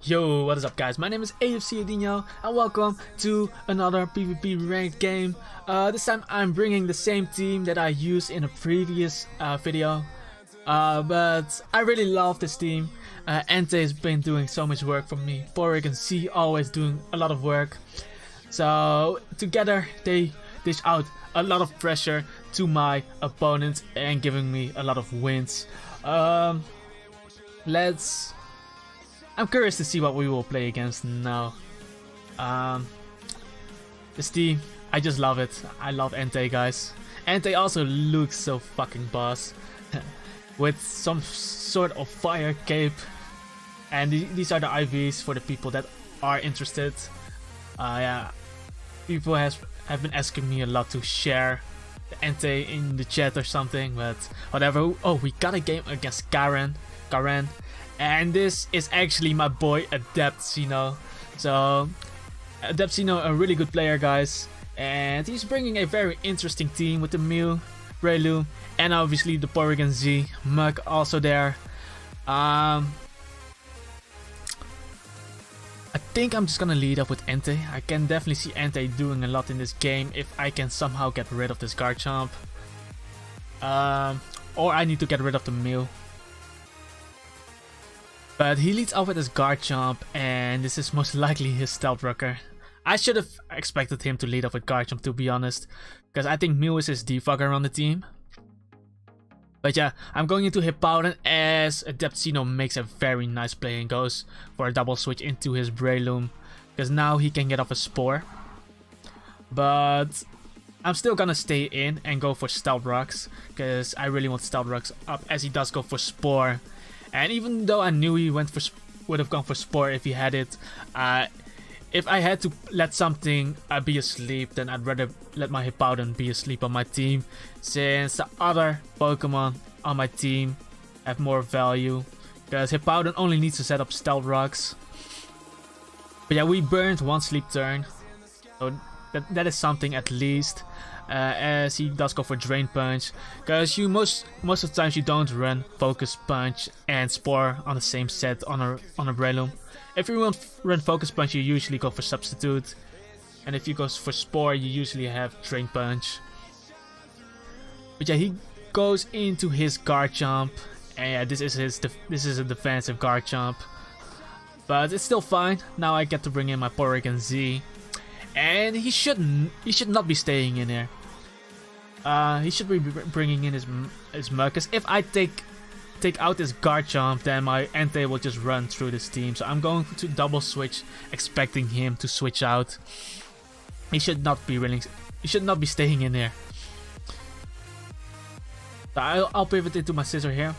Yo, what is up guys? My name is AdeptZeno and welcome to another PvP ranked game. This time I'm bringing the same team that I used in a previous video. But I really love this team. Ente has been doing so much work for me. Pokeone always doing a lot of work. So together they dish out a lot of pressure to my opponents and giving me a lot of wins. I'm curious to see what we will play against now. This team, I just love it. I love Ente, guys. Ente also looks so fucking boss. With some sort of fire cape. And these are the IVs for the people that are interested. Yeah, people have been asking me a lot to share the Ente in the chat or something, but whatever. Oh, we got a game against Karen. And this is actually my boy AdeptZeno. So AdeptZeno, a really good player, guys, and he's bringing a very interesting team with the Mew, Breloom, and obviously the Pokeone Z, Muk also there. I think I'm just gonna lead up with Ente. I can definitely see Ente doing a lot in this game if I can somehow get rid of this Garchomp. Or I need to get rid of the Mew. But he leads off with his Garchomp, and this is most likely his Stealth Rocker. I should have expected him to lead off with Garchomp, to be honest, because I think Mew is his defogger on the team. But yeah, I'm going into Hippowdon as AdeptZeno makes a very nice play and goes for a double switch into his Breloom, because now he can get off a Spore. But I'm still gonna stay in and go for Stealth Rocks, because I really want Stealth Rocks up, as he does go for Spore. And even though I knew he would have gone for Spore if he had it, if I had to let something be asleep, then I'd rather let my Hippowdon be asleep on my team, since the other Pokemon on my team have more value, because Hippowdon only needs to set up Stealth Rocks. But yeah, we burned one sleep turn, so that is something at least. As he does go for Drain Punch, because you most of the times you don't run Focus Punch and Spore on the same set on a Breloom. If you run Focus Punch, you usually go for Substitute, and if you go for Spore, you usually have Drain Punch. But yeah, he goes into his Garchomp, and yeah, this is a defensive Garchomp, but it's still fine. Now I get to bring in my Pokeone Z, and he should not be staying in here. He should be bringing in his Muk, because if I take out this Garchomp, then my Ente will just run through this team. So I'm going to double switch, expecting him to switch out. He should not be staying in there. So I'll pivot into my Scissor here,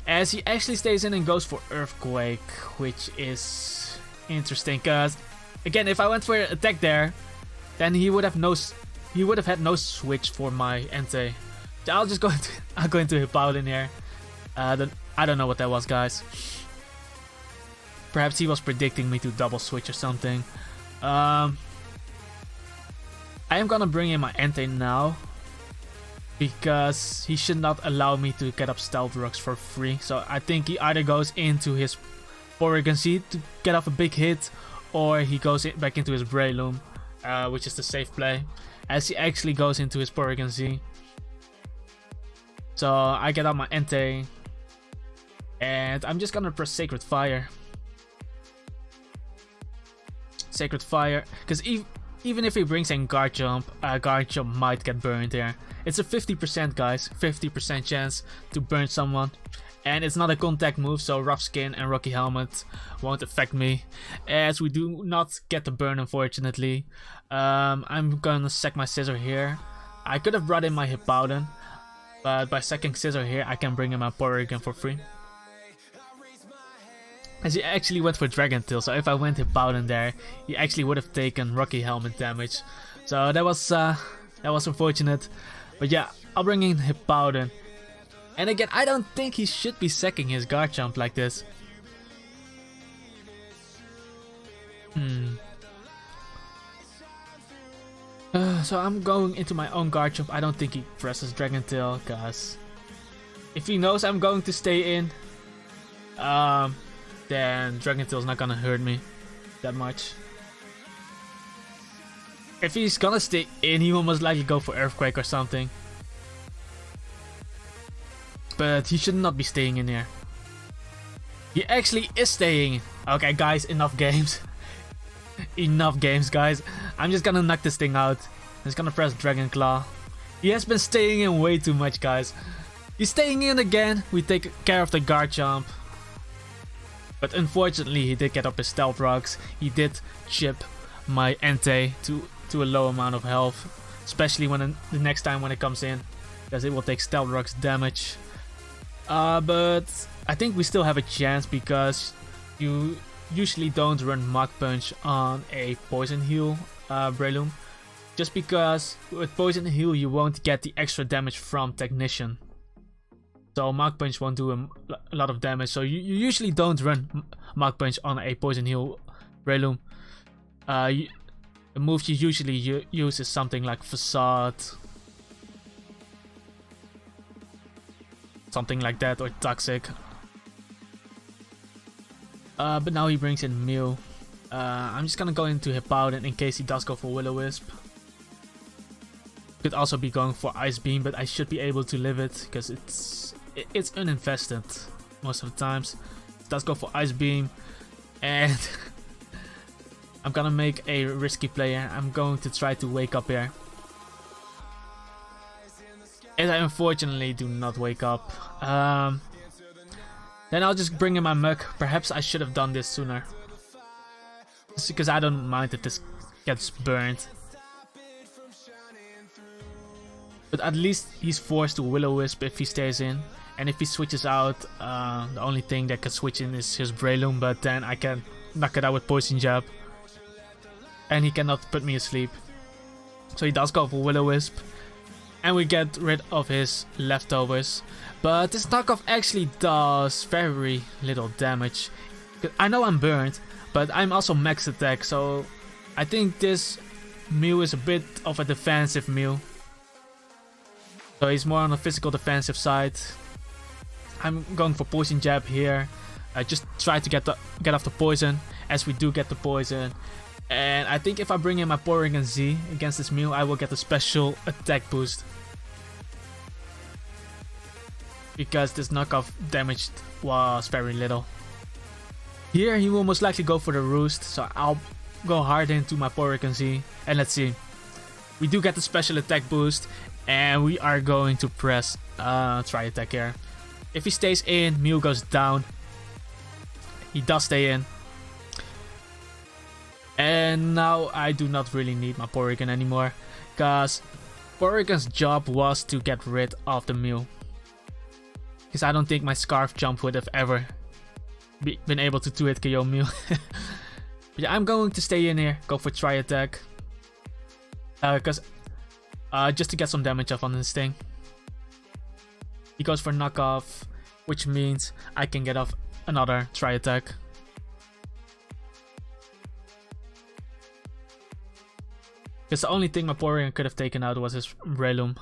as he actually stays in and goes for Earthquake, which is interesting, because again, if I went for attack there, then he would have had no switch for my Ente. So I'll go into Hippowdon here. I don't know what that was, guys. Perhaps he was predicting me to double switch or something. I am gonna bring in my Ente now, because he should not allow me to get up Stealth Rocks for free. So I think he either goes into his Pokeone Z to get off a big hit, or he goes back into his Breloom, which is the safe play, as he actually goes into his Pokeone Z. So I get out my Ente, and I'm just gonna press Sacred Fire. Sacred Fire, because even if he brings in Garchomp, Garchomp might get burned here. It's a 50%, guys, 50% chance to burn someone. And it's not a contact move, so Rough Skin and Rocky Helmet won't affect me, as we do not get the burn, unfortunately. I'm gonna sack my Scissor here. I could have brought in my Hippowdon, but by sacking Scissor here, I can bring in my Pokeone for free. As he actually went for Dragon Tail, so if I went Hippowdon there, he actually would have taken Rocky Helmet damage. So that was unfortunate. But yeah, I'll bring in Hippowdon. And again, I don't think he should be sacking his Garchomp like this. So I'm going into my own Garchomp. I don't think he presses Dragon Tail, because if he knows I'm going to stay in, then Dragon Tail's not gonna hurt me that much. If he's gonna stay in, he will most likely go for Earthquake or something. But he should not be staying in here. He actually is staying. Okay, guys, enough games. Enough games, guys. I'm just gonna knock this thing out. I'm just gonna press Dragon Claw. He has been staying in way too much, guys. He's staying in again. We take care of the Garchomp. But unfortunately, he did get up his Stealth Rocks. He did chip my Entei to a low amount of health. Especially when the next time when it comes in. Because it will take Stealth Rocks damage. But I think we still have a chance because you usually don't run Mach Punch on a Poison Heal Breloom. Just because with Poison Heal you won't get the extra damage from Technician. So Mach Punch won't do a lot of damage. So you usually don't run Mach Punch on a Poison Heal Breloom. The move you usually use is something like Facade. Something like that, or Toxic. But now he brings in Mew. I'm just gonna go into Hippowdon in case he does go for Will-O-Wisp. Could also be going for Ice Beam, but I should be able to live it because it's uninvested most of the times. It does go for Ice Beam, and I'm gonna make a risky player. I'm going to try to wake up here. And I unfortunately do not wake up. Then I'll just bring in my Muk. Perhaps I should have done this sooner. Just because I don't mind if this gets burned. But at least he's forced to Will-O-Wisp if he stays in. And if he switches out, the only thing that can switch in is his Breloom. But then I can knock it out with Poison Jab. And he cannot put me asleep. So he does go for Will-O-Wisp. And we get rid of his leftovers. But this knockoff actually does very little damage. I know I'm burned, but I'm also max attack. So I think this Mew is a bit of a defensive Mew. So he's more on the physical defensive side. I'm going for Poison Jab here. I just try to get off the poison, as we do get the poison. And I think if I bring in my Porygon Z against this Mew, I will get a special attack boost. Because this knockoff damage was very little. Here he will most likely go for the Roost, so I'll go hard into my Porygon Z. And let's see. We do get the special attack boost, and we are going to press Tri Attack here. If he stays in, Mew goes down. He does stay in. And now I do not really need my Porygon anymore, because Porygon's job was to get rid of the Mew. Because I don't think my Scarf Jump would have ever been able to 2-hit KO Mew. But yeah, I'm going to stay in here, go for Tri Attack. Because just to get some damage off on this thing. He goes for knockoff, which means I can get off another Tri Attack. Because the only thing my Porygon could have taken out was his Breloom.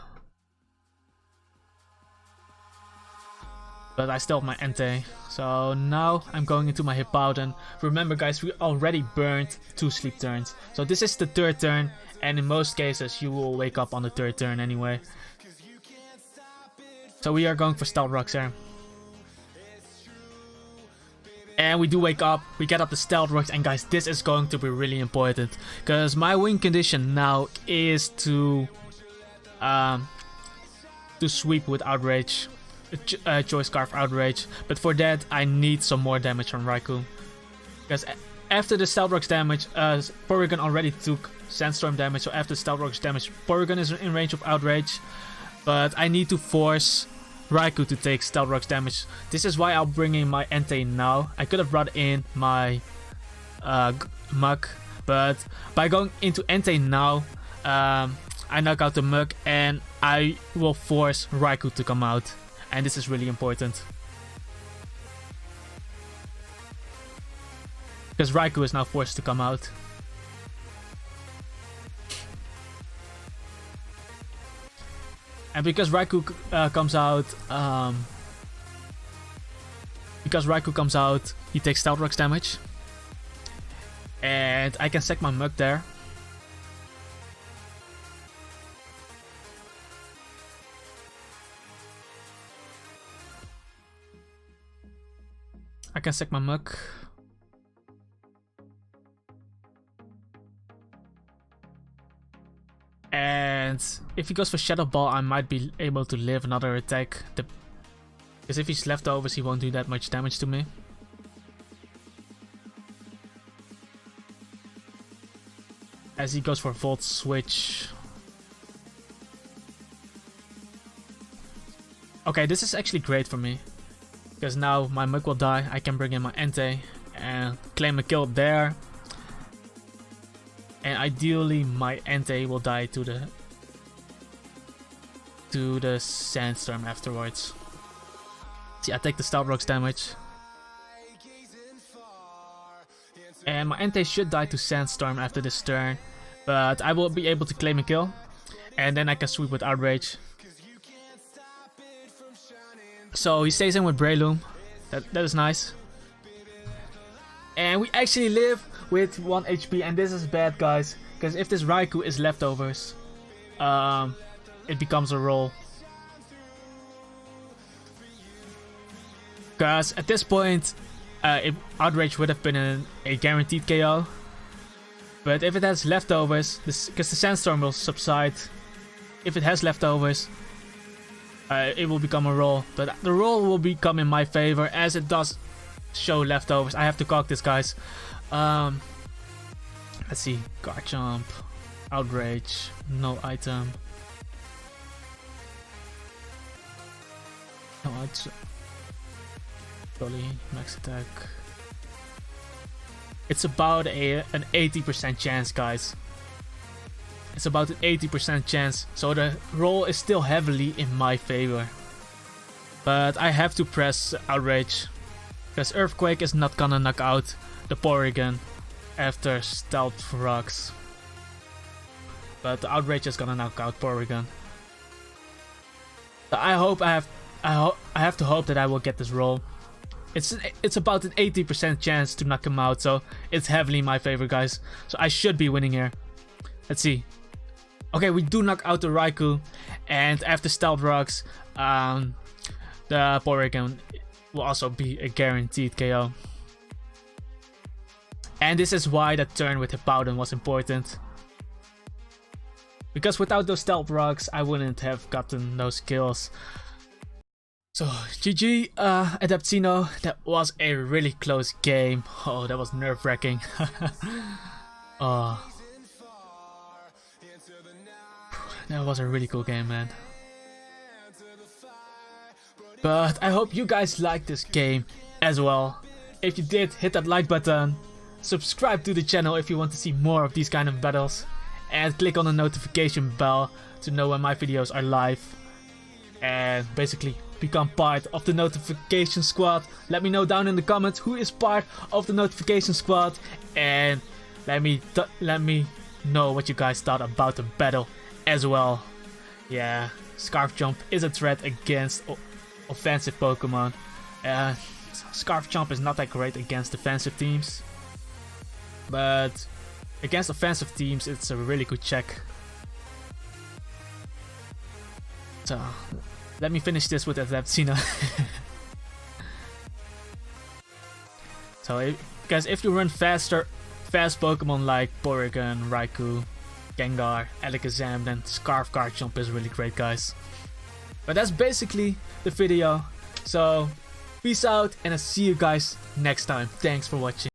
But I still have my Entei. So now I'm going into my Hippowdon. Remember guys, we already burned 2 sleep turns. So this is the 3rd turn. And in most cases you will wake up on the 3rd turn anyway. So we are going for Stealth Rocks here. And we do wake up, we get up the Stealth Rocks, and guys, this is going to be really important. Because my win condition now is to sweep with Outrage. Choice Scarf Outrage. But for that, I need some more damage from Raikou. Because after the Stealth Rocks damage, Porygon already took Sandstorm damage. So after Stealth Rocks damage, Porygon is in range of Outrage. But I need to force Raikou to take Stealth Rocks damage. This is why I'll bring in my Entei now. I could have brought in my Muk, but by going into Entei now, I knock out the Muk and I will force Raikou to come out. And this is really important. Because Raikou is now forced to come out. And because Raikou comes out, because Raikou comes out, he takes Stealth Rocks damage. And I can sack my Muk there. I can sack my Muk. And if he goes for Shadow Ball, I might be able to live another attack. Because if he's leftovers, he won't do that much damage to me. As he goes for Volt Switch. Okay, this is actually great for me. Because now my Muk will die, I can bring in my Entei and claim a kill there. And ideally my Entei will die to the Sandstorm afterwards. See, I take the Stealth Rocks damage. And my Entei should die to Sandstorm after this turn. But I will be able to claim a kill. And then I can sweep with Outrage. So he stays in with Breloom. That is nice. And we actually live with 1 HP, and this is bad, guys. Because if this Raikou is leftovers, it becomes a roll. Because at this point, Outrage would have been a guaranteed KO. But if it has leftovers, because the Sandstorm will subside, if it has leftovers, it will become a roll. But the roll will become in my favor as it does show leftovers. I have to cock this, guys. Let's see. Garchomp, Outrage, no item. No item. Jolly, max attack. It's about an 80% chance, guys. It's about an 80% chance, so the roll is still heavily in my favor. But I have to press Outrage, because Earthquake is not gonna knock out the Porygon after Stealth Rocks. But the Outrage is gonna knock out Porygon. So I have to hope that I will get this roll. It's about an 80% chance to knock him out, so it's heavily in my favor, guys. So I should be winning here. Let's see. Okay, we do knock out the Raikou, and after Stealth Rocks, the Porygon will also be a guaranteed KO. And this is why that turn with Hippowdon was important. Because without those Stealth Rocks, I wouldn't have gotten those kills. So, GG, AdeptZeno. That was a really close game. Oh, that was nerve-wracking. Oh. That was a really cool game, man. But I hope you guys liked this game as well. If you did, hit that like button. Subscribe to the channel if you want to see more of these kind of battles. And click on the notification bell to know when my videos are live. And basically become part of the notification squad. Let me know down in the comments who is part of the notification squad. And let me know what you guys thought about the battle as well. Yeah, Scarf Jump is a threat against offensive Pokemon. Scarf Jump is not that great against defensive teams, but against offensive teams it's a really good check. So let me finish this with AdeptZeno. So guys, if you run fast Pokemon like Porygon, Raikou, Gengar, Alakazam, then Scarf Garchomp is really great, guys. But that's basically the video. So peace out, and I'll see you guys next time. Thanks for watching.